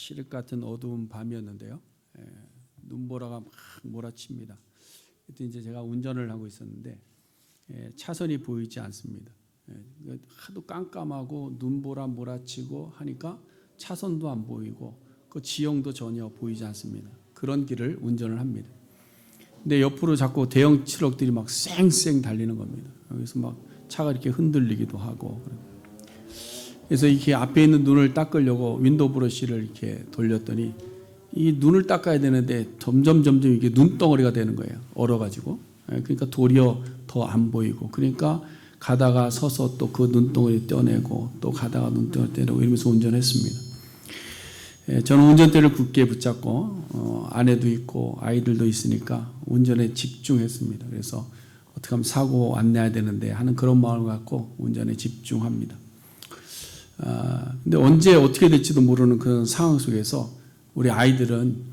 칠흑 같은 어두운 밤이었는데요. 눈보라가 막 몰아칩니다. 그때 이제 제가 운전을 하고 있었는데 차선이 보이지 않습니다. 하도 깜깜하고 눈보라 몰아치고 하니까 차선도 안 보이고 그 지형도 전혀 보이지 않습니다. 그런 길을 운전을 합니다. 근데 옆으로 자꾸 대형 트럭들이 막 쌩쌩 달리는 겁니다. 여기서 막 차가 이렇게 흔들리기도 하고. 그래서 이렇게 앞에 있는 눈을 닦으려고 윈도우 브러쉬를 이렇게 돌렸더니 이 눈을 닦아야 되는데 점점 이게 눈덩어리가 되는 거예요. 얼어가지고. 그러니까 도리어 더 안 보이고. 그러니까 가다가 서서 또 그 눈덩어리 떼어내고 또 가다가 눈덩어리 떼내고 이러면서 운전했습니다. 저는 운전대를 굳게 붙잡고 아내도 있고 아이들도 있으니까 운전에 집중했습니다. 그래서 어떻게 하면 사고 안 내야 되는데 하는 그런 마음을 갖고 운전에 집중합니다. 근데 언제 어떻게 될지도 모르는 그런 상황 속에서 우리 아이들은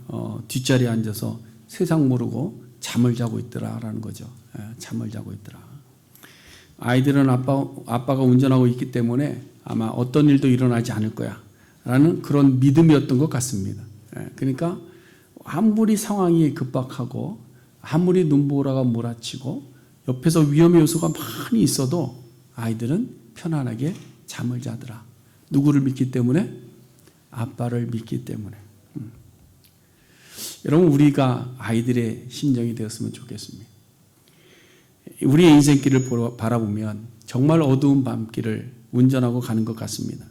뒷자리에 앉아서 세상 모르고 잠을 자고 있더라라는 거죠. 잠을 자고 있더라. 아이들은 아빠가 운전하고 있기 때문에 아마 어떤 일도 일어나지 않을 거야 라는 그런 믿음이었던 것 같습니다. 그러니까 아무리 상황이 급박하고 아무리 눈보라가 몰아치고 옆에서 위험의 요소가 많이 있어도 아이들은 편안하게 잠을 자더라. 누구를 믿기 때문에? 아빠를 믿기 때문에. 여러분, 우리가 아이들의 심정이 되었으면 좋겠습니다. 우리의 인생길을 바라보면 정말 어두운 밤길을 운전하고 가는 것 같습니다.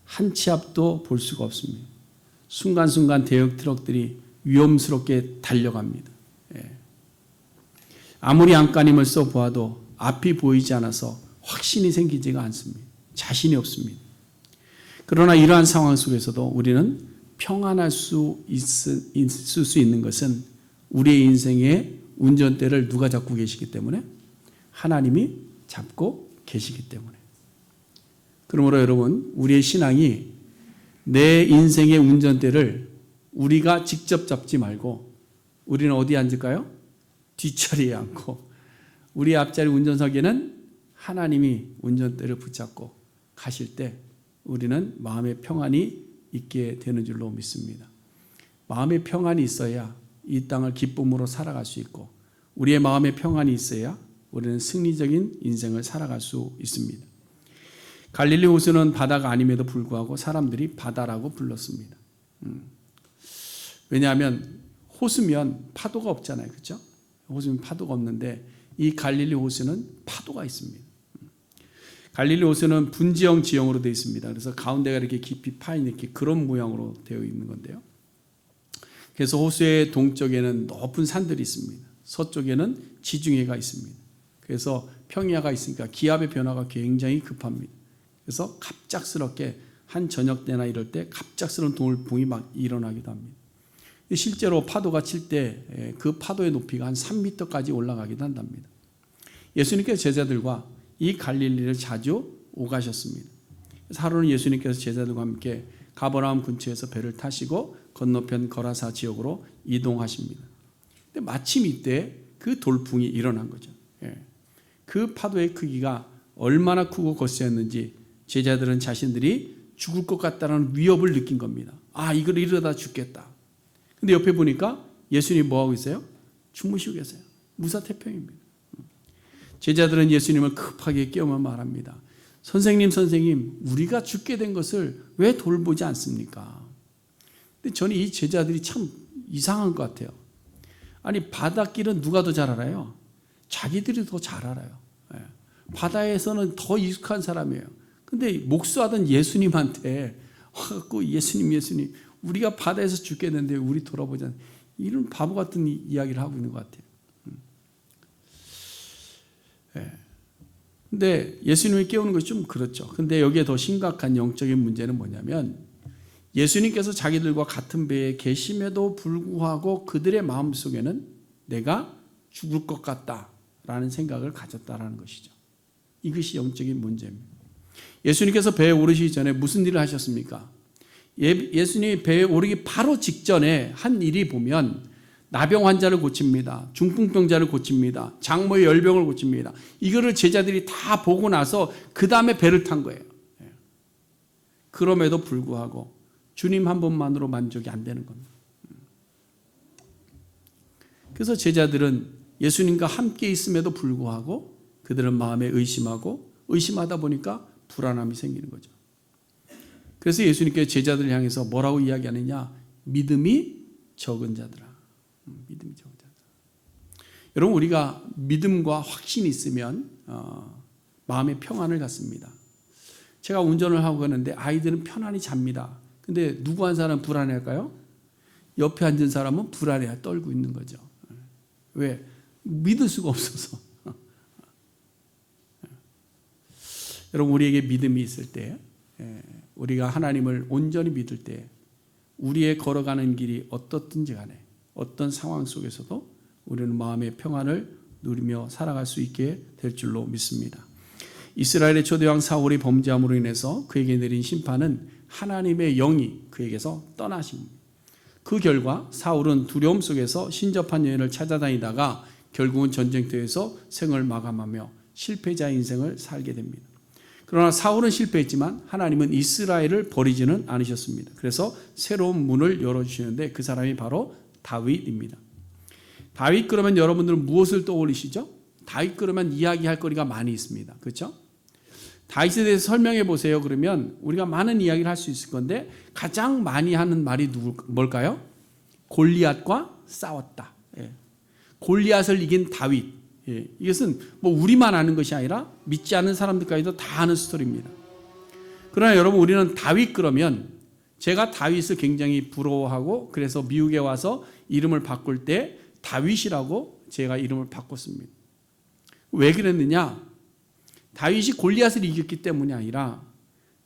한 치 앞도 볼 수가 없습니다. 순간순간 대형 트럭들이 위험스럽게 달려갑니다. 아무리 안간힘을 써보아도 앞이 보이지 않아서 확신이 생기지가 않습니다. 자신이 없습니다. 그러나 이러한 상황 속에서도 우리는 평안할 수 있을 수 있는 것은 우리의 인생의 운전대를 누가 잡고 계시기 때문에? 하나님이 잡고 계시기 때문에. 그러므로 여러분, 우리의 신앙이 내 인생의 운전대를 우리가 직접 잡지 말고 우리는 어디에 앉을까요? 뒷자리에 앉고 우리 앞자리 운전석에는 하나님이 운전대를 붙잡고 가실 때 우리는 마음의 평안이 있게 되는 줄로 믿습니다. 마음의 평안이 있어야 이 땅을 기쁨으로 살아갈 수 있고 우리의 마음의 평안이 있어야 우리는 승리적인 인생을 살아갈 수 있습니다. 갈릴리 호수는 바다가 아님에도 불구하고 사람들이 바다라고 불렀습니다. 왜냐하면 호수면 파도가 없잖아요. 그렇죠? 호수면 파도가 없는데 이 갈릴리 호수는 파도가 있습니다. 갈릴리 호수는 분지형 지형으로 되어 있습니다. 그래서 가운데가 이렇게 깊이 파인 이렇게 그런 모양으로 되어 있는 건데요. 그래서 호수의 동쪽에는 높은 산들이 있습니다. 서쪽에는 지중해가 있습니다. 그래서 평야가 있으니까 기압의 변화가 굉장히 급합니다. 그래서 갑작스럽게 한 저녁 때나 이럴 때 갑작스러운 돌풍이 막 일어나기도 합니다. 실제로 파도가 칠 때 그 파도의 높이가 한 3m까지 올라가기도 한답니다. 예수님께서 제자들과 이 갈릴리를 자주 오가셨습니다. 그래서 하루는 예수님께서 제자들과 함께 가버나움 근처에서 배를 타시고 건너편 거라사 지역으로 이동하십니다. 근데 마침 이때 그 돌풍이 일어난 거죠. 그 파도의 크기가 얼마나 크고 거세였는지 제자들은 자신들이 죽을 것 같다는 위협을 느낀 겁니다. 이걸 이러다 죽겠다. 근데 옆에 보니까 예수님이 뭐하고 있어요? 주무시고 계세요. 무사태평입니다. 제자들은 예수님을 급하게 깨우며 말합니다. 선생님, 우리가 죽게 된 것을 왜 돌보지 않습니까? 근데 저는 이 제자들이 참 이상한 것 같아요. 아니, 바닷길은 누가 더 잘 알아요? 자기들이 더 잘 알아요. 바다에서는 더 익숙한 사람이에요. 근데 목수하던 예수님한테 와갖고 예수님, 우리가 바다에서 죽겠는데 우리 돌아보지 않는 이런 바보 같은 이야기를 하고 있는 것 같아요. 근데 예수님이 깨우는 것이 좀 그렇죠. 근데 여기에 더 심각한 영적인 문제는 뭐냐면 예수님께서 자기들과 같은 배에 계심에도 불구하고 그들의 마음속에는 내가 죽을 것 같다라는 생각을 가졌다라는 것이죠. 이것이 영적인 문제입니다. 예수님께서 배에 오르시기 전에 무슨 일을 하셨습니까? 예수님이 배에 오르기 바로 직전에 한 일이 보면 나병 환자를 고칩니다. 중풍병자를 고칩니다. 장모의 열병을 고칩니다. 이거를 제자들이 다 보고 나서 그 다음에 배를 탄 거예요. 그럼에도 불구하고 주님 한 분만으로 만족이 안 되는 겁니다. 그래서 제자들은 예수님과 함께 있음에도 불구하고 그들은 마음에 의심하고 의심하다 보니까 불안함이 생기는 거죠. 그래서 예수님께서 제자들을 향해서 뭐라고 이야기하느냐? 믿음이 적은 자들아. 믿음이 적은 자들아. 여러분, 우리가 믿음과 확신이 있으면 마음의 평안을 갖습니다. 제가 운전을 하고 가는데 아이들은 편안히 잡니다. 근데 누구 한 사람은 불안해할까요? 옆에 앉은 사람은 불안해야 떨고 있는 거죠. 왜? 믿을 수가 없어서. 여러분, 우리에게 믿음이 있을 때, 우리가 하나님을 온전히 믿을 때 우리의 걸어가는 길이 어떻든지 간에 어떤 상황 속에서도 우리는 마음의 평안을 누리며 살아갈 수 있게 될 줄로 믿습니다. 이스라엘의 초대왕 사울이 범죄함으로 인해서 그에게 내린 심판은 하나님의 영이 그에게서 떠나십니다. 그 결과 사울은 두려움 속에서 신접한 여인을 찾아다니다가 결국은 전쟁터에서 생을 마감하며 실패자의 인생을 살게 됩니다. 그러나 사울은 실패했지만 하나님은 이스라엘을 버리지는 않으셨습니다. 그래서 새로운 문을 열어주시는데 그 사람이 바로 다윗입니다. 다윗 그러면 여러분들은 무엇을 떠올리시죠? 다윗 그러면 이야기할 거리가 많이 있습니다. 그렇죠? 다윗에 대해서 설명해 보세요. 그러면 우리가 많은 이야기를 할 수 있을 건데 가장 많이 하는 말이 뭘까요? 골리앗과 싸웠다. 골리앗을 이긴 다윗. 이것은 뭐 우리만 아는 것이 아니라 믿지 않는 사람들까지도 다 아는 스토리입니다. 그러나 여러분, 우리는 다윗 그러면 제가 다윗을 굉장히 부러워하고 그래서 미국에 와서 이름을 바꿀 때 다윗이라고 제가 이름을 바꿨습니다. 왜 그랬느냐? 다윗이 골리앗을 이겼기 때문이 아니라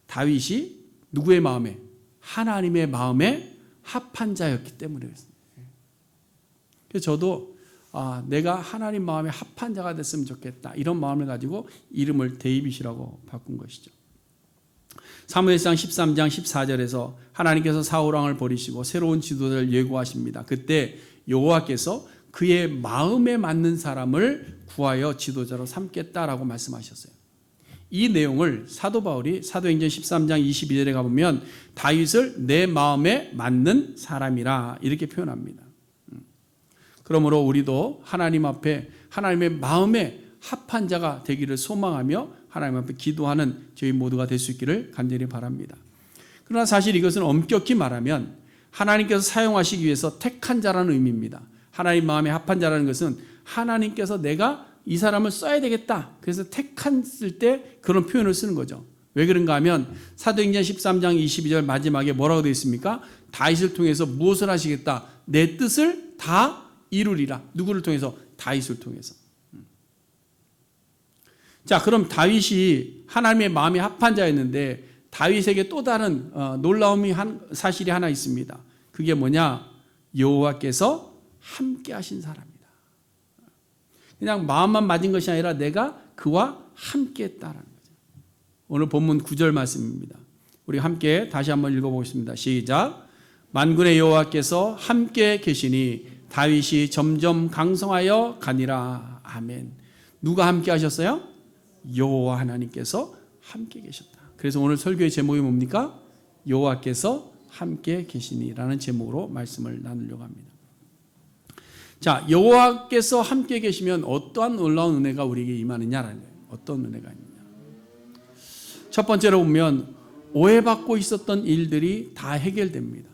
다윗이 누구의 마음에? 하나님의 마음에 합한 자였기 때문에 그랬습니다. 그래서 저도 내가 하나님 마음에 합한 자가 됐으면 좋겠다, 이런 마음을 가지고 이름을 데이빗이라고 바꾼 것이죠. 사무엘상 13장 14절에서 하나님께서 사울 왕을 버리시고 새로운 지도자를 예고하십니다. 그때 여호와께서 그의 마음에 맞는 사람을 구하여 지도자로 삼겠다라고 말씀하셨어요. 이 내용을 사도 바울이 사도행전 13장 22절에 가보면 다윗을 내 마음에 맞는 사람이라 이렇게 표현합니다. 그러므로 우리도 하나님 앞에 하나님의 마음에 합한 자가 되기를 소망하며 하나님 앞에 기도하는 저희 모두가 될 수 있기를 간절히 바랍니다. 그러나 사실 이것은 엄격히 말하면 하나님께서 사용하시기 위해서 택한 자라는 의미입니다. 하나님 마음에 합한 자라는 것은 하나님께서 내가 이 사람을 써야 되겠다, 그래서 택했을 때 그런 표현을 쓰는 거죠. 왜 그런가 하면 사도행전 13장 22절 마지막에 뭐라고 되어 있습니까? 다윗을 통해서 무엇을 하시겠다? 내 뜻을 다 이루리라. 누구를 통해서? 다윗을 통해서. 자, 그럼 다윗이 하나님의 마음에 합한 자였는데 다윗에게 또 다른 놀라움이 사실이 하나 있습니다. 그게 뭐냐? 여호와께서 함께 하신 사람이다. 그냥 마음만 맞은 것이 아니라 내가 그와 함께 했다라는 거죠. 오늘 본문 9절 말씀입니다. 우리 함께 다시 한번 읽어보겠습니다. 시작. 만군의 여호와께서 함께 계시니 다윗이 점점 강성하여 가니라. 아멘. 누가 함께 하셨어요? 여호와 하나님께서 함께 계셨다. 그래서 오늘 설교의 제목이 뭡니까? 여호와께서 함께 계시니라는 제목으로 말씀을 나누려고 합니다. 자, 여호와께서 함께 계시면 어떠한 놀라운 은혜가 우리에게 임하느냐라는 거예요. 어떤 은혜가 있느냐. 첫 번째로 보면 오해받고 있었던 일들이 다 해결됩니다.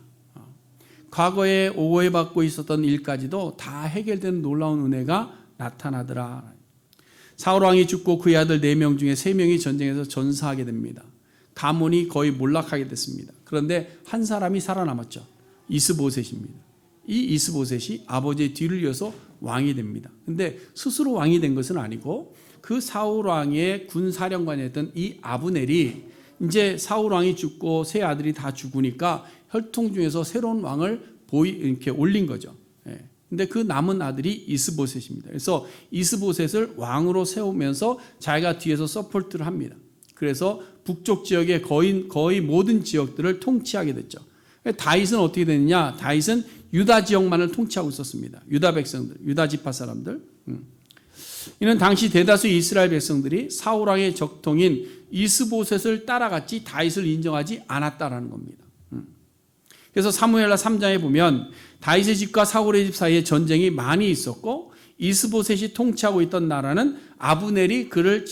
과거에 오해받고 있었던 일까지도 다 해결되는 놀라운 은혜가 나타나더라. 사울 왕이 죽고 그의 아들 4명 중에 3명이 전쟁에서 전사하게 됩니다. 가문이 거의 몰락하게 됐습니다. 그런데 한 사람이 살아남았죠. 이스보셋입니다. 이 이스보셋이 아버지의 뒤를 이어서 왕이 됩니다. 근데 스스로 왕이 된 것은 아니고 그 사울 왕의 군사령관이었던 이 아브넬이 이제 사울 왕이 죽고 세 아들이 다 죽으니까 혈통 중에서 새로운 왕을 이렇게 올린 거죠. 근데 그 남은 아들이 이스보셋입니다. 그래서 이스보셋을 왕으로 세우면서 자기가 뒤에서 서포트를 합니다. 그래서 북쪽 지역의 거의 모든 지역들을 통치하게 됐죠. 다윗은 어떻게 됐느냐? 다윗은 유다 지역만을 통치하고 있었습니다. 유다 백성들, 유다 지파 사람들. 이는 당시 대다수 이스라엘 백성들이 사울 왕의 적통인 이스보셋을 따라갔지 다윗을 인정하지 않았다라는 겁니다. 그래서 사무엘하 3장에 보면 다윗의 집과 사울의 집 사이에 전쟁이 많이 있었고 이스보셋이 통치하고 있던 나라는 아브넬이 그를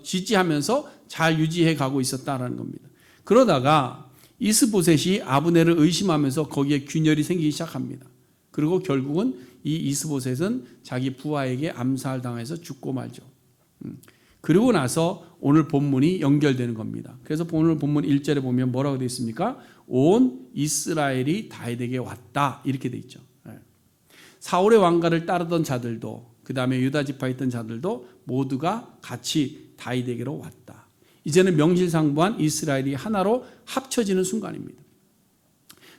지지하면서 잘 유지해 가고 있었다라는 겁니다. 그러다가 이스보셋이 아브넬을 의심하면서 거기에 균열이 생기기 시작합니다. 그리고 결국은 이 이스보셋은 자기 부하에게 암살당해서 죽고 말죠. 그리고 나서 오늘 본문이 연결되는 겁니다. 그래서 오늘 본문 1절에 보면 뭐라고 되어 있습니까? 온 이스라엘이 다윗에게 왔다 이렇게 되어 있죠. 사울의 왕가를 따르던 자들도 그 다음에 유다 지파에 있던 자들도 모두가 같이 다윗에게로 왔다. 이제는 명실상부한 이스라엘이 하나로 합쳐지는 순간입니다.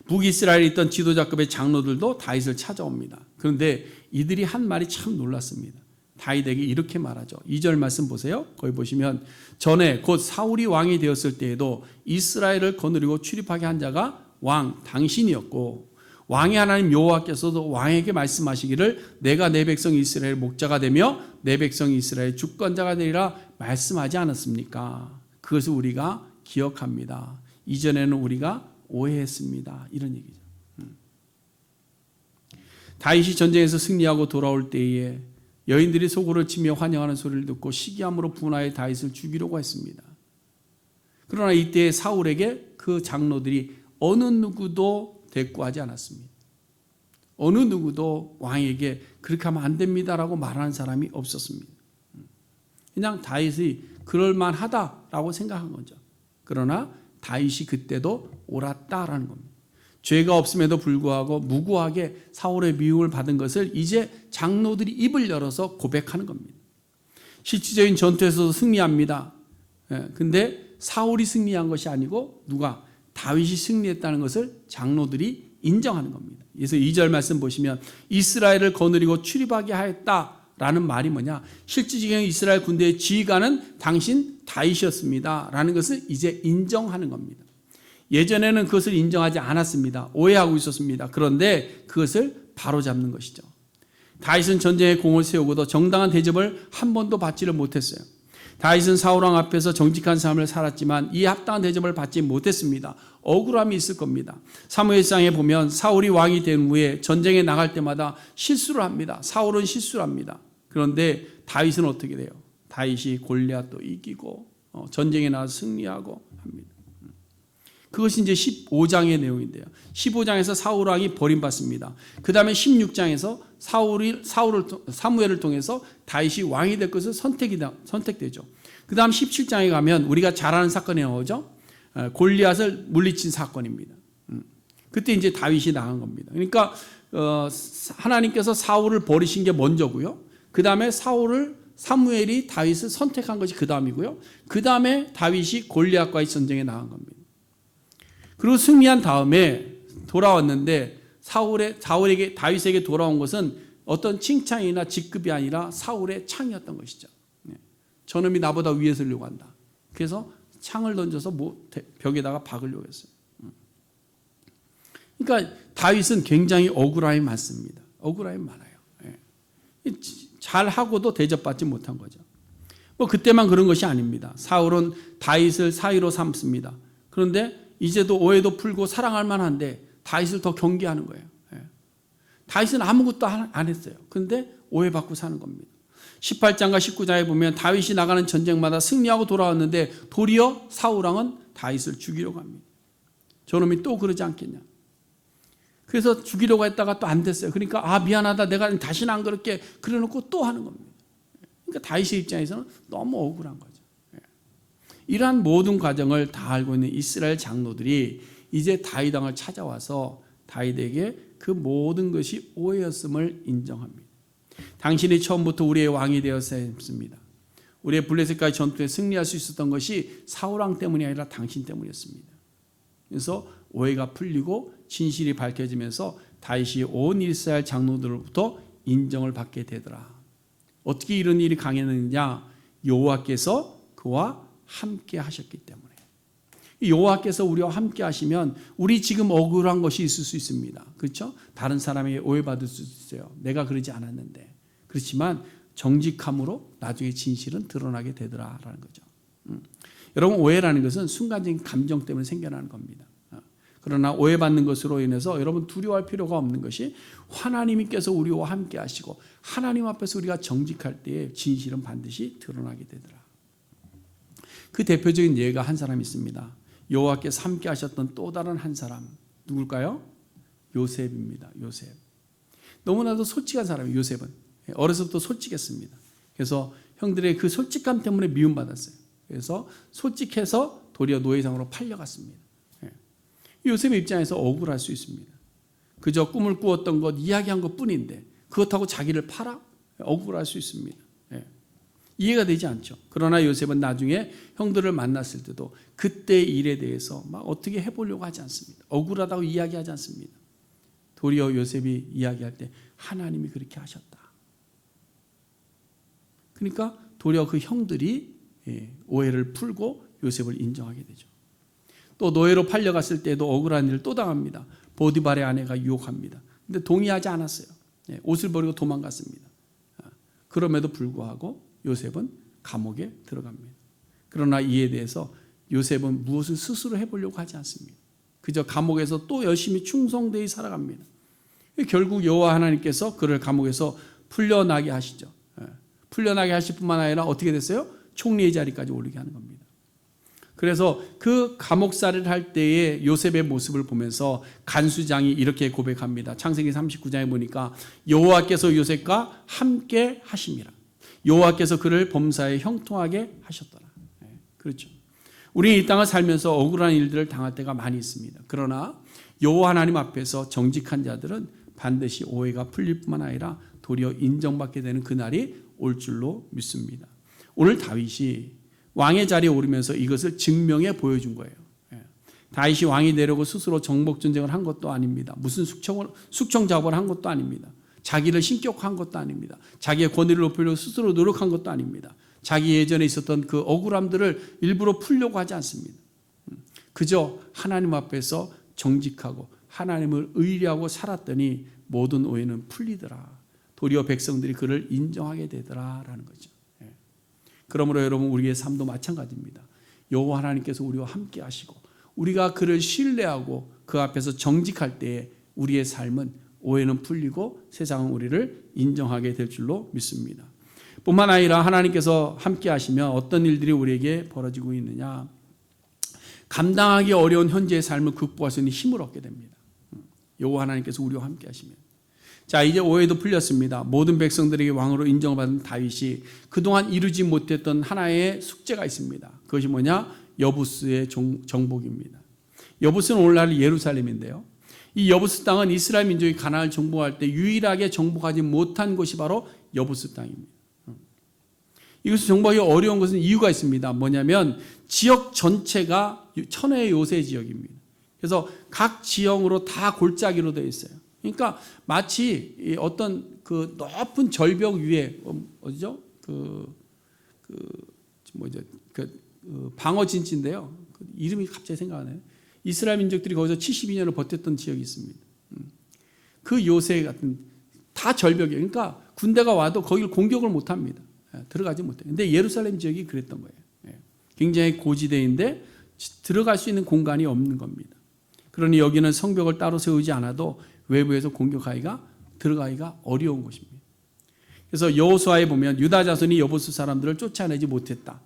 북이스라엘에 있던 지도자급의 장로들도 다윗을 찾아옵니다. 그런데 이들이 한 말이 참 놀랐습니다. 다윗에게 이렇게 말하죠. 2절 말씀 보세요. 거기 보시면 전에 곧 사울이 왕이 되었을 때에도 이스라엘을 거느리고 출입하게 한 자가 왕 당신이었고 왕의 하나님 여호와께서도 왕에게 말씀하시기를 내가 내 백성 이스라엘 목자가 되며 내 백성 이스라엘 주권자가 되리라 말씀하지 않았습니까? 그것을 우리가 기억합니다. 이전에는 우리가 오해했습니다. 이런 얘기죠. 다윗이 전쟁에서 승리하고 돌아올 때에 여인들이 소고를 치며 환영하는 소리를 듣고 시기함으로 분하여 다윗을 죽이려고 했습니다. 그러나 이때 사울에게 그 장로들이 어느 누구도 대꾸하지 않았습니다. 어느 누구도 왕에게 그렇게 하면 안 됩니다라고 말하는 사람이 없었습니다. 그냥 다윗이 그럴만하다라고 생각한 거죠. 그러나 다윗이 그때도 옳았다라는 겁니다. 죄가 없음에도 불구하고 무고하게 사울의 미움을 받은 것을 이제 장로들이 입을 열어서 고백하는 겁니다. 실질적인 전투에서도 승리합니다. 근데 사울이 승리한 것이 아니고 누가? 다윗이 승리했다는 것을 장로들이 인정하는 겁니다. 그래서 2절 말씀 보시면 이스라엘을 거느리고 출입하게 하였다라는 말이 뭐냐? 실질적인 이스라엘 군대의 지휘관은 당신 다윗이었습니다 라는 것을 이제 인정하는 겁니다. 예전에는 그것을 인정하지 않았습니다. 오해하고 있었습니다. 그런데 그것을 바로잡는 것이죠. 다윗은 전쟁에 공을 세우고도 정당한 대접을 한 번도 받지를 못했어요. 다윗은 사울왕 앞에서 정직한 삶을 살았지만 이 합당한 대접을 받지 못했습니다. 억울함이 있을 겁니다. 사무엘상에 보면 사울이 왕이 된 후에 전쟁에 나갈 때마다 실수를 합니다. 사울은 실수를 합니다. 그런데 다윗은 어떻게 돼요? 다윗이 골리앗도 이기고 전쟁에 나가서 승리하고 합니다. 그것이 이제 15장의 내용인데요. 15장에서 사울왕이 버림받습니다. 그 다음에 16장에서 사무엘을 통해서 다윗이 왕이 될 것을 선택되죠. 그 다음 17장에 가면 우리가 잘 아는 사건이 나오죠. 골리앗을 물리친 사건입니다. 그때 이제 다윗이 나간 겁니다. 그러니까 하나님께서 사울을 버리신 게 먼저고요. 그 다음에 사무엘이 다윗을 선택한 것이 그 다음이고요. 그 다음에 다윗이 골리앗과의 전쟁에 나간 겁니다. 그리고 승리한 다음에 돌아왔는데 다윗에게 돌아온 것은 어떤 칭찬이나 직급이 아니라 사울의 창이었던 것이죠. 저놈이 나보다 위에 서려고 한다. 그래서 창을 던져서 벽에다가 박으려고 했어요. 그러니까 다윗은 굉장히 억울함이 많습니다. 억울함이 많아요. 잘하고도 대접받지 못한 거죠. 그때만 그런 것이 아닙니다. 사울은 다윗을 사위로 삼습니다. 그런데 이제도 오해도 풀고 사랑할 만한데 다윗을 더 경계하는 거예요. 다윗은 아무것도 안 했어요. 그런데 오해받고 사는 겁니다. 18장과 19장에 보면 다윗이 나가는 전쟁마다 승리하고 돌아왔는데 도리어 사울왕은 다윗을 죽이려고 합니다. 저놈이 또 그러지 않겠냐. 그래서 죽이려고 했다가 또 안 됐어요. 그러니까 미안하다 내가 다시는 안 그렇게 그래놓고 또 하는 겁니다. 그러니까 다윗의 입장에서는 너무 억울한 거죠. 이러한 모든 과정을 다 알고 있는 이스라엘 장로들이 이제 다윗 왕을 찾아와서 다윗에게 그 모든 것이 오해였음을 인정합니다. 당신이 처음부터 우리의 왕이 되었어야 했습니다. 우리의 블레셋과의 전투에 승리할 수 있었던 것이 사울왕 때문이 아니라 당신 때문이었습니다. 그래서 오해가 풀리고 진실이 밝혀지면서 다윗이 온 이스라엘 장로들로부터 인정을 받게 되더라. 어떻게 이런 일이 강했느냐? 여호와께서 그와 함께 하셨기 때문에. 여호와께서 우리와 함께 하시면 우리 지금 억울한 것이 있을 수 있습니다. 그렇죠? 다른 사람에게 오해받을 수 있어요. 내가 그러지 않았는데. 그렇지만 정직함으로 나중에 진실은 드러나게 되더라라는 거죠. 여러분 오해라는 것은 순간적인 감정 때문에 생겨나는 겁니다. 그러나 오해받는 것으로 인해서 여러분 두려워할 필요가 없는 것이 하나님께서 우리와 함께 하시고 하나님 앞에서 우리가 정직할 때에 진실은 반드시 드러나게 되더라. 그 대표적인 예가 한 사람이 있습니다. 여호와께서 함께 하셨던 또 다른 한 사람 누굴까요? 요셉입니다. 요셉. 너무나도 솔직한 사람이에요. 요셉은 어려서부터 솔직했습니다. 그래서 형들의 그 솔직함 때문에 미움받았어요. 그래서 솔직해서 도리어 노예상으로 팔려갔습니다. 요셉의 입장에서 억울할 수 있습니다. 그저 꿈을 꾸었던 것, 이야기한 것 뿐인데 그렇다고 자기를 팔아? 억울할 수 있습니다. 이해가 되지 않죠. 그러나 요셉은 나중에 형들을 만났을 때도 그때의 일에 대해서 막 어떻게 해보려고 하지 않습니다. 억울하다고 이야기하지 않습니다. 도리어 요셉이 이야기할 때 하나님이 그렇게 하셨다. 그러니까 도리어 그 형들이 오해를 풀고 요셉을 인정하게 되죠. 또 노예로 팔려갔을 때도 억울한 일을 또 당합니다. 보디발의 아내가 유혹합니다. 근데 동의하지 않았어요. 옷을 버리고 도망갔습니다. 그럼에도 불구하고 요셉은 감옥에 들어갑니다. 그러나 이에 대해서 요셉은 무엇을 스스로 해보려고 하지 않습니다. 그저 감옥에서 또 열심히 충성되이 살아갑니다. 결국 여호와 하나님께서 그를 감옥에서 풀려나게 하시죠. 풀려나게 하실 뿐만 아니라 어떻게 됐어요? 총리의 자리까지 오르게 하는 겁니다. 그래서 그 감옥살이를 할 때의 요셉의 모습을 보면서 간수장이 이렇게 고백합니다. 창세기 39장에 보니까 여호와께서 요셉과 함께 하심이라. 여호와께서 그를 범사에 형통하게 하셨더라. 그렇죠. 우리는 이 땅을 살면서 억울한 일들을 당할 때가 많이 있습니다. 그러나 여호와 하나님 앞에서 정직한 자들은 반드시 오해가 풀릴 뿐만 아니라 도리어 인정받게 되는 그날이 올 줄로 믿습니다. 오늘 다윗이 왕의 자리에 오르면서 이것을 증명해 보여준 거예요. 다윗이 왕이 되려고 스스로 정복전쟁을 한 것도 아닙니다. 무슨 숙청작업을 한 것도 아닙니다. 자기를 신격화한 것도 아닙니다. 자기의 권위를 높이려고 스스로 노력한 것도 아닙니다. 자기 예전에 있었던 그 억울함들을 일부러 풀려고 하지 않습니다. 그저 하나님 앞에서 정직하고 하나님을 의리하고 살았더니 모든 오해는 풀리더라. 도리어 백성들이 그를 인정하게 되더라라는 거죠. 그러므로 여러분 우리의 삶도 마찬가지입니다. 여호와 하나님께서 우리와 함께 하시고 우리가 그를 신뢰하고 그 앞에서 정직할 때에 우리의 삶은 오해는 풀리고 세상은 우리를 인정하게 될 줄로 믿습니다. 뿐만 아니라 하나님께서 함께 하시면 어떤 일들이 우리에게 벌어지고 있느냐. 감당하기 어려운 현재의 삶을 극복할 수 있는 힘을 얻게 됩니다. 여호와 하나님께서 우리와 함께 하시면. 자, 이제 오해도 풀렸습니다. 모든 백성들에게 왕으로 인정받은 다윗이 그동안 이루지 못했던 하나의 숙제가 있습니다. 그것이 뭐냐? 여부스의 정복입니다. 여부스는 오늘날 예루살렘인데요. 이 여부스 땅은 이스라엘 민족이 가나안을 정복할 때 유일하게 정복하지 못한 곳이 바로 여부스 땅입니다. 이것을 정복하기 어려운 것은 이유가 있습니다. 뭐냐면 지역 전체가 천의 요새 지역입니다. 그래서 각 지형으로 다 골짜기로 되어 있어요. 그러니까 마치 어떤 그 높은 절벽 위에 어디죠? 방어 진지인데요. 그 이름이 갑자기 생각나네요. 이스라엘 민족들이 거기서 72년을 버텼던 지역이 있습니다. 그 요새 같은 다 절벽이에요. 그러니까 군대가 와도 거기를 공격을 못 합니다. 들어가지 못해요. 근데 예루살렘 지역이 그랬던 거예요. 굉장히 고지대인데 들어갈 수 있는 공간이 없는 겁니다. 그러니 여기는 성벽을 따로 세우지 않아도 외부에서 들어가기가 어려운 곳입니다. 그래서 여호수아에 보면 유다 자손이 여부스 사람들을 쫓아내지 못했다.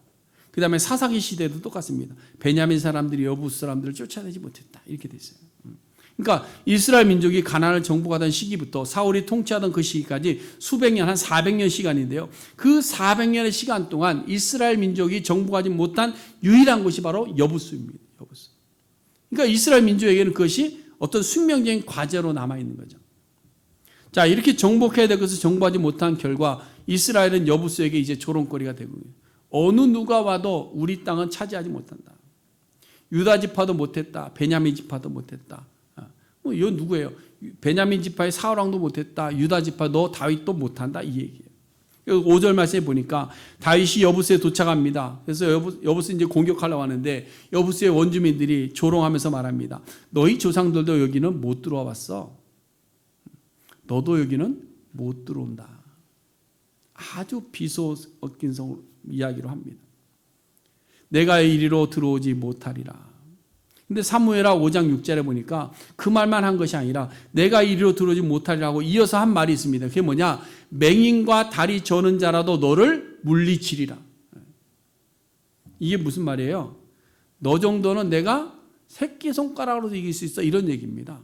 그 다음에 사사기 시대도 똑같습니다. 베냐민 사람들이 여부스 사람들을 쫓아내지 못했다. 이렇게 돼 있어요. 그러니까 이스라엘 민족이 가나안을 정복하던 시기부터 사울이 통치하던 그 시기까지 수백 년, 한 400년 시간인데요. 그 400년의 시간 동안 이스라엘 민족이 정복하지 못한 유일한 곳이 바로 여부스입니다. 여부스. 그러니까 이스라엘 민족에게는 그것이 어떤 숙명적인 과제로 남아있는 거죠. 자, 이렇게 정복해야 될 것을 정복하지 못한 결과 이스라엘은 여부스에게 이제 조롱거리가 되고 어느 누가 와도 우리 땅은 차지하지 못한다. 유다 지파도 못했다. 베냐민 지파도 못했다. 이건 누구예요? 베냐민 지파의 사울왕도 못했다. 유다 지파 너 다윗도 못한다. 이 얘기예요. 5절 말씀에 보니까 다윗이 여부스에 도착합니다. 그래서 여부스 이제 공격하려고 하는데 여부스의 원주민들이 조롱하면서 말합니다. 너희 조상들도 여기는 못 들어와 봤어. 너도 여기는 못 들어온다. 아주 비소 섞인 이야기로 합니다. 내가 이리로 들어오지 못하리라. 근데 사무엘하 5장 6절에 보니까 그 말만 한 것이 아니라 내가 이리로 들어오지 못하리라고 이어서 한 말이 있습니다. 그게 뭐냐? 맹인과 다리 저는 자라도 너를 물리치리라. 이게 무슨 말이에요? 너 정도는 내가 새끼손가락으로도 이길 수 있어, 이런 얘기입니다.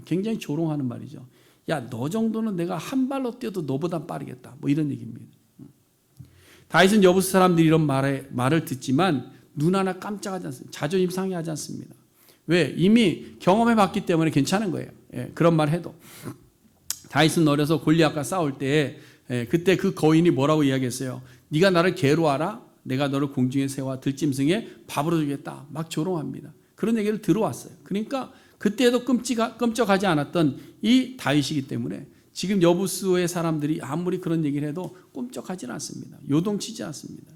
굉장히 조롱하는 말이죠. 야, 너 정도는 내가 한 발로 뛰어도 너보다 빠르겠다, 뭐 이런 얘기입니다. 다윗은 여부스 사람들이 이런 말을 듣지만 눈 하나 깜짝하지 않습니다. 자존심 상해하지 않습니다. 왜? 이미 경험해봤기 때문에 괜찮은 거예요. 그런 말 해도. 다윗은 어려서 골리앗과 싸울 때 그때 그 거인이 뭐라고 이야기했어요? 네가 나를 개로 알아? 내가 너를 공중에 세워 들짐승에 밥으로 주겠다. 막 조롱합니다. 그런 얘기를 들어왔어요. 그러니까 그때도 끔찍하지 않았던 이 다윗이기 때문에 지금 여부스의 사람들이 아무리 그런 얘기를 해도 꼼짝하지는 않습니다. 요동치지 않습니다.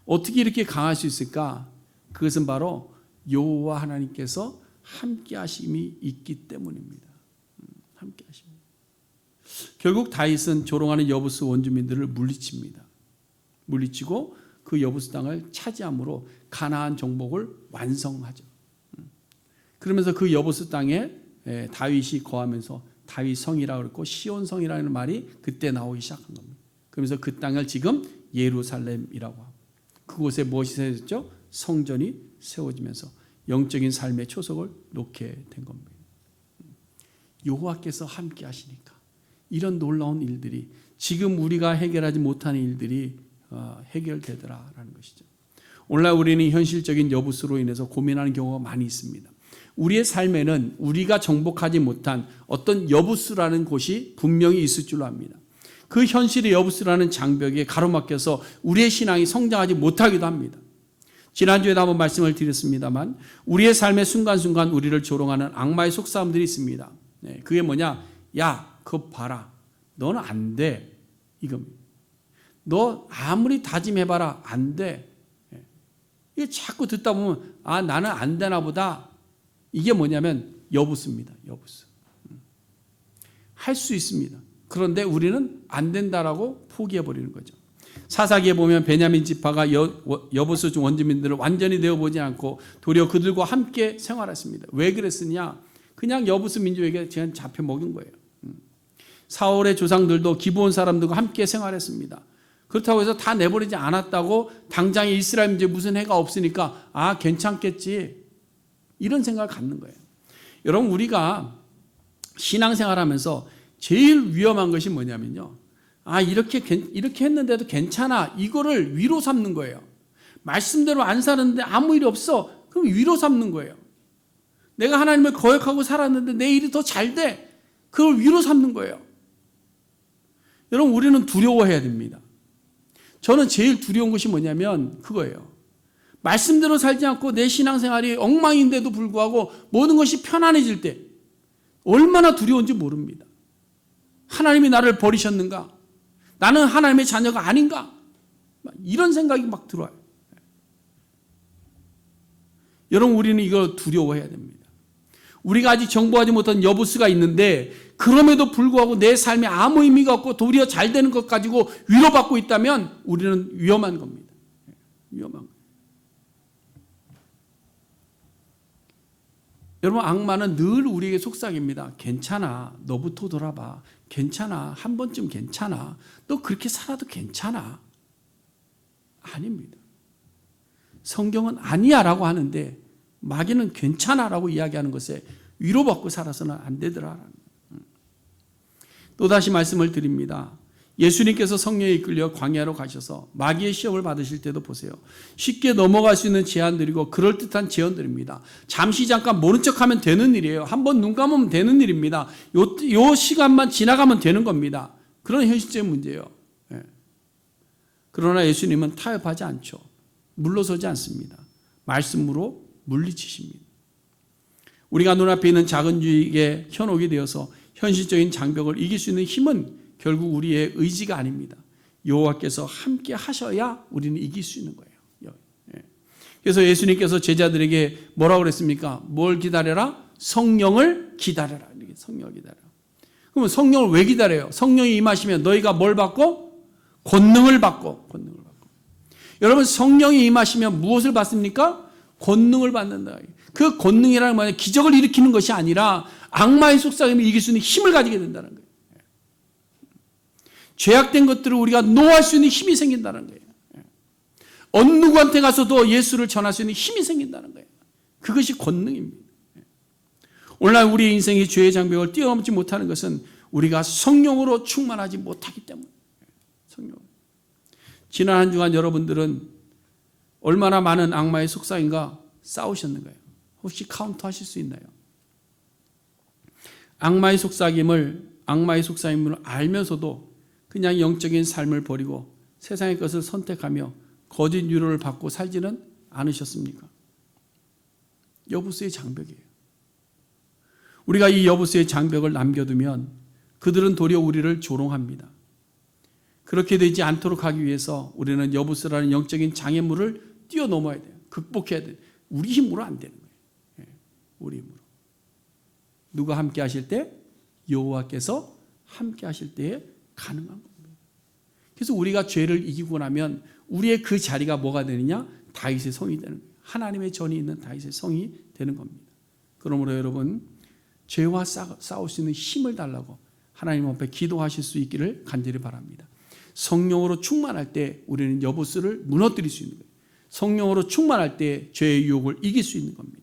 어떻게 이렇게 강할 수 있을까? 그것은 바로 여호와 하나님께서 함께 하심이 있기 때문입니다. 함께 하심. 결국 다윗은 조롱하는 여부스 원주민들을 물리칩니다. 물리치고 그 여부스 땅을 차지함으로 가나안 정복을 완성하죠. 그러면서 그 여부스 땅에 다윗이 거하면서 다윗 성이라고 그랬고 시온 성이라는 말이 그때 나오기 시작한 겁니다. 그러면서 그 땅을 지금 예루살렘이라고 하고 그곳에 무엇이 세워졌죠? 성전이 세워지면서 영적인 삶의 초석을 놓게 된 겁니다. 여호와께서 함께 하시니까 이런 놀라운 일들이 지금 우리가 해결하지 못하는 일들이 해결되더라라는 것이죠. 오늘날 우리는 현실적인 여부수로 인해서 고민하는 경우가 많이 있습니다. 우리의 삶에는 우리가 정복하지 못한 어떤 여부수라는 곳이 분명히 있을 줄로 압니다. 그 현실의 여부수라는 장벽에 가로막혀서 우리의 신앙이 성장하지 못하기도 합니다. 지난주에도 한번 말씀을 드렸습니다만 우리의 삶의 순간순간 우리를 조롱하는 악마의 속사람들이 있습니다. 그게 뭐냐? 야, 그거 봐라. 너는 안 돼. 이겁니다. 너 아무리 다짐해봐라. 안 돼. 이게 자꾸 듣다 보면 아, 나는 안 되나 보다. 이게 뭐냐면 여부수입니다. 여부수. 할 수 있습니다. 그런데 우리는 안 된다라고 포기해버리는 거죠. 사사기에 보면 베냐민 지파가 여부수 원주민들을 완전히 내어보지 않고 도리어 그들과 함께 생활했습니다. 왜 그랬느냐? 그냥 여부수 민족에게 그냥 잡혀 먹인 거예요. 사울의 조상들도 기브온 사람들과 함께 생활했습니다. 그렇다고 해서 다 내버리지 않았다고 당장 이스라엘 문제 무슨 해가 없으니까 아, 괜찮겠지, 이런 생각을 갖는 거예요. 여러분, 우리가 신앙생활하면서 제일 위험한 것이 뭐냐면요, 아, 이렇게 했는데도 괜찮아, 이거를 위로 삼는 거예요. 말씀대로 안 사는데 아무 일이 없어, 그럼 위로 삼는 거예요. 내가 하나님을 거역하고 살았는데 내 일이 더 잘 돼, 그걸 위로 삼는 거예요. 여러분, 우리는 두려워해야 됩니다. 저는 제일 두려운 것이 뭐냐면 그거예요. 말씀대로 살지 않고 내 신앙생활이 엉망인데도 불구하고 모든 것이 편안해질 때 얼마나 두려운지 모릅니다. 하나님이 나를 버리셨는가? 나는 하나님의 자녀가 아닌가? 이런 생각이 막 들어와요. 여러분, 우리는 이걸 두려워해야 됩니다. 우리가 아직 정복하지 못한 여부수가 있는데 그럼에도 불구하고 내 삶에 아무 의미가 없고 도리어 잘 되는 것 가지고 위로받고 있다면 우리는 위험한 겁니다. 위험한 거예요. 여러분, 악마는 늘 우리에게 속삭입니다. 괜찮아, 너부터 돌아봐. 괜찮아, 한 번쯤 괜찮아. 너 그렇게 살아도 괜찮아. 아닙니다. 성경은 아니야 라고 하는데 마귀는 괜찮아 라고 이야기하는 것에 위로받고 살아서는 안 되더라. 또다시 말씀을 드립니다. 예수님께서 성령에 이끌려 광야로 가셔서 마귀의 시험을 받으실 때도 보세요. 쉽게 넘어갈 수 있는 제안들이고 그럴듯한 제언들입니다. 잠시 잠깐 모른 척하면 되는 일이에요. 한번 눈 감으면 되는 일입니다. 요 시간만 지나가면 되는 겁니다. 그런 현실적인 문제예요. 그러나 예수님은 타협하지 않죠. 물러서지 않습니다. 말씀으로 물리치십니다. 우리가 눈앞에 있는 작은 유익에 현혹이 되어서 현실적인 장벽을 이길 수 있는 힘은 결국 우리의 의지가 아닙니다. 여호와께서 함께 하셔야 우리는 이길 수 있는 거예요. 그래서 예수님께서 제자들에게 뭐라고 그랬습니까? 뭘 기다려라? 성령을 기다려라. 이렇게 성령을 기다려라. 그러면 성령을 왜 기다려요? 성령이 임하시면 너희가 뭘 받고? 권능을 받고. 여러분, 성령이 임하시면 무엇을 받습니까? 권능을 받는다. 그 권능이라는 말은 기적을 일으키는 것이 아니라 악마의 속삭임을 이길 수 있는 힘을 가지게 된다는 거예요. 죄악된 것들을 우리가 노할 수 있는 힘이 생긴다는 거예요. 어느 누구한테 가서도 예수를 전할 수 있는 힘이 생긴다는 거예요. 그것이 권능입니다. 오늘날 우리의 인생이 죄의 장벽을 뛰어넘지 못하는 것은 우리가 성령으로 충만하지 못하기 때문에. 성령. 지난 한 주간 여러분들은 얼마나 많은 악마의 속삭임과 싸우셨는가요? 혹시 카운트 하실 수 있나요? 악마의 속삭임을 알면서도 그냥 영적인 삶을 버리고 세상의 것을 선택하며 거짓 위로를 받고 살지는 않으셨습니까? 여부수의 장벽이에요. 우리가 이 여부수의 장벽을 남겨두면 그들은 도리어 우리를 조롱합니다. 그렇게 되지 않도록 하기 위해서 우리는 여부수라는 영적인 장애물을 뛰어넘어야 돼요. 극복해야 돼요. 우리 힘으로 안 되는 거예요. 우리 힘으로. 누가 함께 하실 때? 여호와께서 함께 하실 때에 가능한 겁니다. 그래서 우리가 죄를 이기고 나면 우리의 그 자리가 뭐가 되느냐? 다윗의 성이 되는 거예요. 하나님의 전이 있는 다윗의 성이 되는 겁니다. 그러므로 여러분, 죄와 싸울 수 있는 힘을 달라고 하나님 앞에 기도하실 수 있기를 간절히 바랍니다. 성령으로 충만할 때 우리는 여부수를 무너뜨릴 수 있는 거예요. 성령으로 충만할 때 죄의 유혹을 이길 수 있는 겁니다.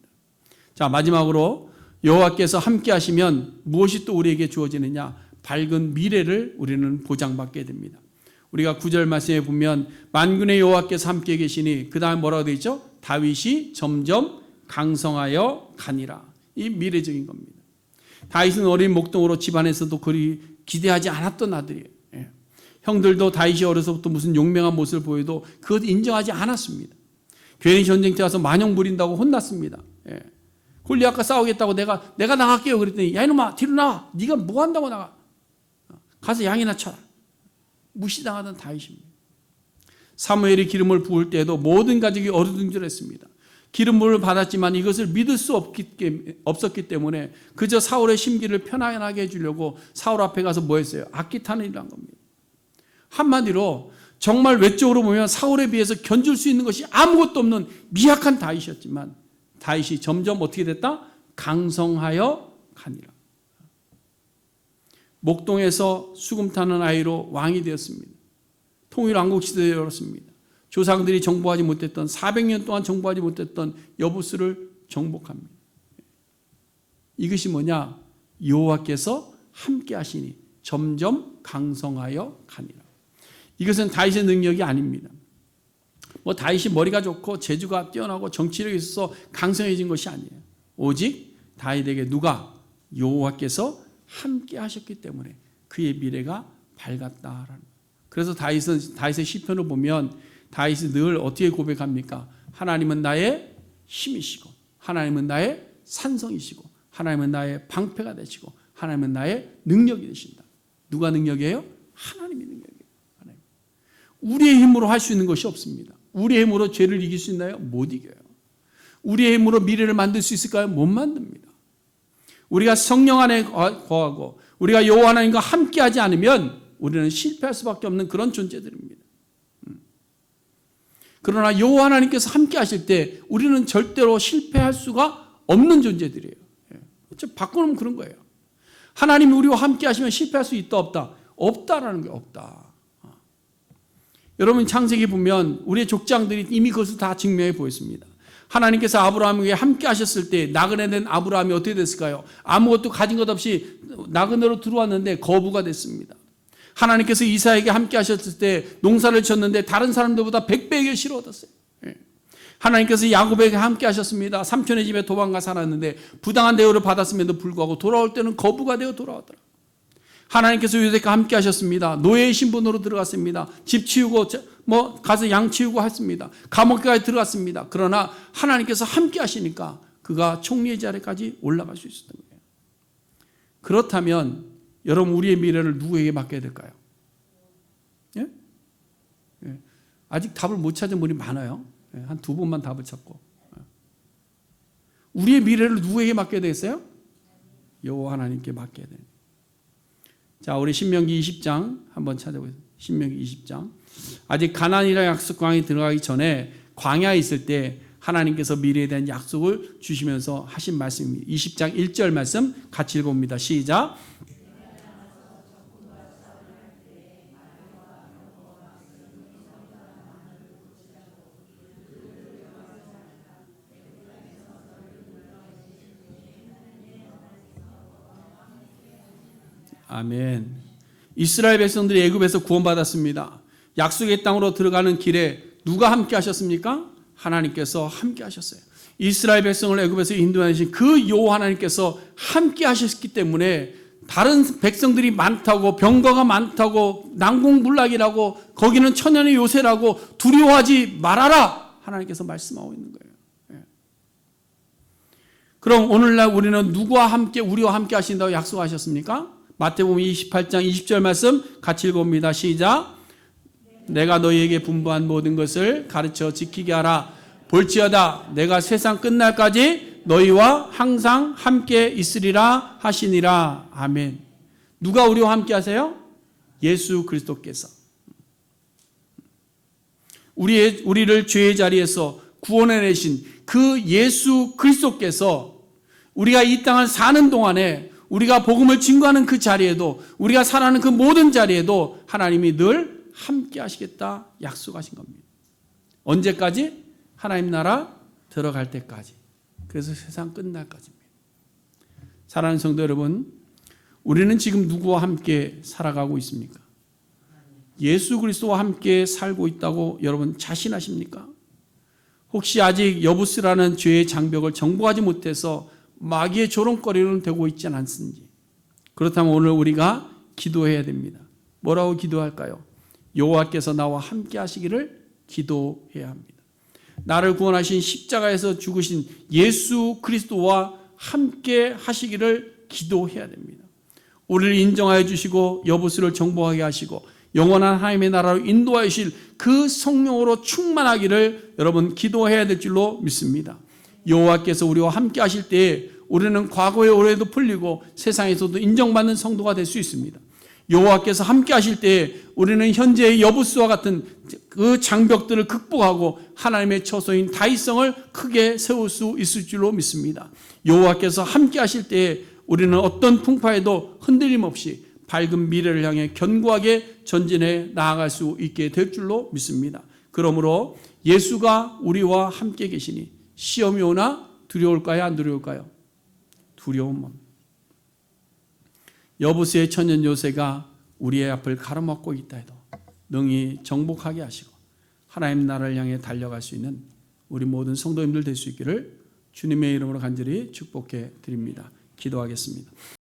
자, 마지막으로 여호와께서 함께 하시면 무엇이 또 우리에게 주어지느냐? 밝은 미래를 우리는 보장받게 됩니다. 우리가 9절 말씀에 보면 만군의 여호와께서 함께 계시니 그 다음 뭐라고 되어 있죠? 다윗이 점점 강성하여 가니라. 이 미래적인 겁니다. 다윗은 어린 목동으로 집안에서도 그리 기대하지 않았던 아들이에요. 형들도 다윗이 어려서부터 무슨 용맹한 모습을 보여도 그것 인정하지 않았습니다. 괜히 전쟁터 가서 만영 부린다고 혼났습니다. 골리앗과 싸우겠다고 내가 나갈게요 그랬더니 야 이놈아 뒤로 나와. 네가 뭐 한다고 나가. 가서 양이나 쳐라. 무시당하던 다윗입니다. 사무엘이 기름을 부을 때에도 모든 가족이 어루둥절했습니다. 기름부를 받았지만 이것을 믿을 수 없었기 때문에 그저 사울의 심기를 편안하게 해주려고 사울 앞에 가서 뭐 했어요? 악기탄을 일한 겁니다. 한마디로 정말 외적으로 보면 사울에 비해서 견줄 수 있는 것이 아무것도 없는 미약한 다윗이었지만 다윗이 점점 어떻게 됐다? 강성하여 가니라. 목동에서 수금 타는 아이로 왕이 되었습니다. 통일왕국 시대에 열었습니다. 조상들이 정복하지 못했던 400년 동안 정복하지 못했던 여부수를 정복합니다. 이것이 뭐냐? 여호와께서 함께 하시니 점점 강성하여 가니라. 이것은 다윗의 능력이 아닙니다. 다윗이 머리가 좋고 재주가 뛰어나고 정치력이 있어서 강성해진 것이 아니에요. 오직 다윗에게 누가? 여호와께서 함께 하셨기 때문에 그의 미래가 밝았다라는. 그래서 다윗의 시편을 보면 다윗이 늘 어떻게 고백합니까? 하나님은 나의 힘이시고 하나님은 나의 산성이시고 하나님은 나의 방패가 되시고 하나님은 나의 능력이 되신다. 누가 능력이에요? 하나님이 능력이에요. 하나님. 우리의 힘으로 할 수 있는 것이 없습니다. 우리의 힘으로 죄를 이길 수 있나요? 못 이겨요. 우리의 힘으로 미래를 만들 수 있을까요? 못 만듭니다. 우리가 성령 안에 거하고 우리가 여호와 하나님과 함께하지 않으면 우리는 실패할 수밖에 없는 그런 존재들입니다. 그러나 여호와 하나님께서 함께하실 때 우리는 절대로 실패할 수가 없는 존재들이에요. 바꾸면 그런 거예요. 하나님이 우리와 함께하시면 실패할 수 있다 없다? 없다라는 게 없다. 여러분 창세기 보면 우리의 족장들이 이미 그것을 다 증명해 보였습니다. 하나님께서 아브라함에게 함께 하셨을 때 나그네 된 아브라함이 어떻게 됐을까요? 아무것도 가진 것 없이 나그네로 들어왔는데 거부가 됐습니다. 하나님께서 이사에게 함께 하셨을 때 농사를 졌는데 다른 사람들보다 100배의 실을 얻었어요. 하나님께서 야곱에게 함께 하셨습니다. 삼촌의 집에 도망가 살았는데 부당한 대우를 받았음에도 불구하고 돌아올 때는 거부가 되어 돌아오더라. 하나님께서 요셉과 함께 하셨습니다. 노예의 신분으로 들어갔습니다. 집 치우고 가서 양 치우고 했습니다. 감옥까지 들어갔습니다. 그러나 하나님께서 함께 하시니까 그가 총리의 자리까지 올라갈 수 있었던 거예요. 그렇다면 여러분 우리의 미래를 누구에게 맡겨야 될까요? 예? 예. 아직 답을 못 찾은 분이 많아요. 예. 한 두 분만 답을 찾고. 우리의 미래를 누구에게 맡겨야 되겠어요? 여호와 하나님께 맡겨야 돼요. 자, 우리 신명기 20장 한번 찾아보세요. 신명기 20장. 아직 가나안이라는 약속 광야에 들어가기 전에 광야에 있을 때 하나님께서 미래에 대한 약속을 주시면서 하신 말씀입니다. 20장 1절 말씀 같이 읽어봅니다. 시작. 아멘. 이스라엘 백성들이 애굽에서 구원받았습니다. 약속의 땅으로 들어가는 길에 누가 함께 하셨습니까? 하나님께서 함께 하셨어요. 이스라엘 백성을 애굽에서 인도하신 그 여호와 하나님께서 함께 하셨기 때문에 다른 백성들이 많다고, 병거가 많다고, 난공불락이라고, 거기는 천연의 요새라고 두려워하지 말아라, 하나님께서 말씀하고 있는 거예요. 그럼 오늘날 우리는 누구와 함께, 우리와 함께 하신다고 약속하셨습니까? 마태복음 28장 20절 말씀 같이 읽어봅니다. 시작. 내가 너희에게 분부한 모든 것을 가르쳐 지키게 하라. 볼지어다 내가 세상 끝날까지 너희와 항상 함께 있으리라 하시니라. 아멘. 누가 우리와 함께 하세요? 예수 그리스도께서. 우리를 죄의 자리에서 구원해내신 그 예수 그리스도께서 우리가 이 땅을 사는 동안에, 우리가 복음을 증거하는 그 자리에도, 우리가 살아가는 그 모든 자리에도 하나님이 늘 함께 하시겠다 약속하신 겁니다. 언제까지? 하나님 나라 들어갈 때까지. 그래서 세상 끝날까지입니다. 사랑하는 성도 여러분, 우리는 지금 누구와 함께 살아가고 있습니까? 예수 그리스도와 함께 살고 있다고 여러분 자신하십니까? 혹시 아직 여부스라는 죄의 장벽을 정복하지 못해서 마귀의 조롱거리로는 되고 있지는 않습니까? 그렇다면 오늘 우리가 기도해야 됩니다. 뭐라고 기도할까요? 여호와께서 나와 함께 하시기를 기도해야 합니다. 나를 구원하신 십자가에서 죽으신 예수 그리스도와 함께 하시기를 기도해야 됩니다. 우리를 인정하여 주시고 여부스를 정복하게 하시고 영원한 하나님의 나라로 인도하여 주실 그 성령으로 충만하기를 여러분 기도해야 될 줄로 믿습니다. 여호와께서 우리와 함께 하실 때에 우리는 과거의 오해도 풀리고 세상에서도 인정받는 성도가 될 수 있습니다. 여호와께서 함께 하실 때에 우리는 현재의 여부스와 같은 그 장벽들을 극복하고 하나님의 처소인 다윗성을 크게 세울 수 있을 줄로 믿습니다. 여호와께서 함께 하실 때에 우리는 어떤 풍파에도 흔들림 없이 밝은 미래를 향해 견고하게 전진해 나아갈 수 있게 될 줄로 믿습니다. 그러므로 예수가 우리와 함께 계시니 시험이 오나 두려울까요? 안 두려울까요? 두려움. 여부스의 천연 요새가 우리의 앞을 가로막고 있다 해도 능히 정복하게 하시고 하나님 나라를 향해 달려갈 수 있는 우리 모든 성도님들 될 수 있기를 주님의 이름으로 간절히 축복해 드립니다. 기도하겠습니다.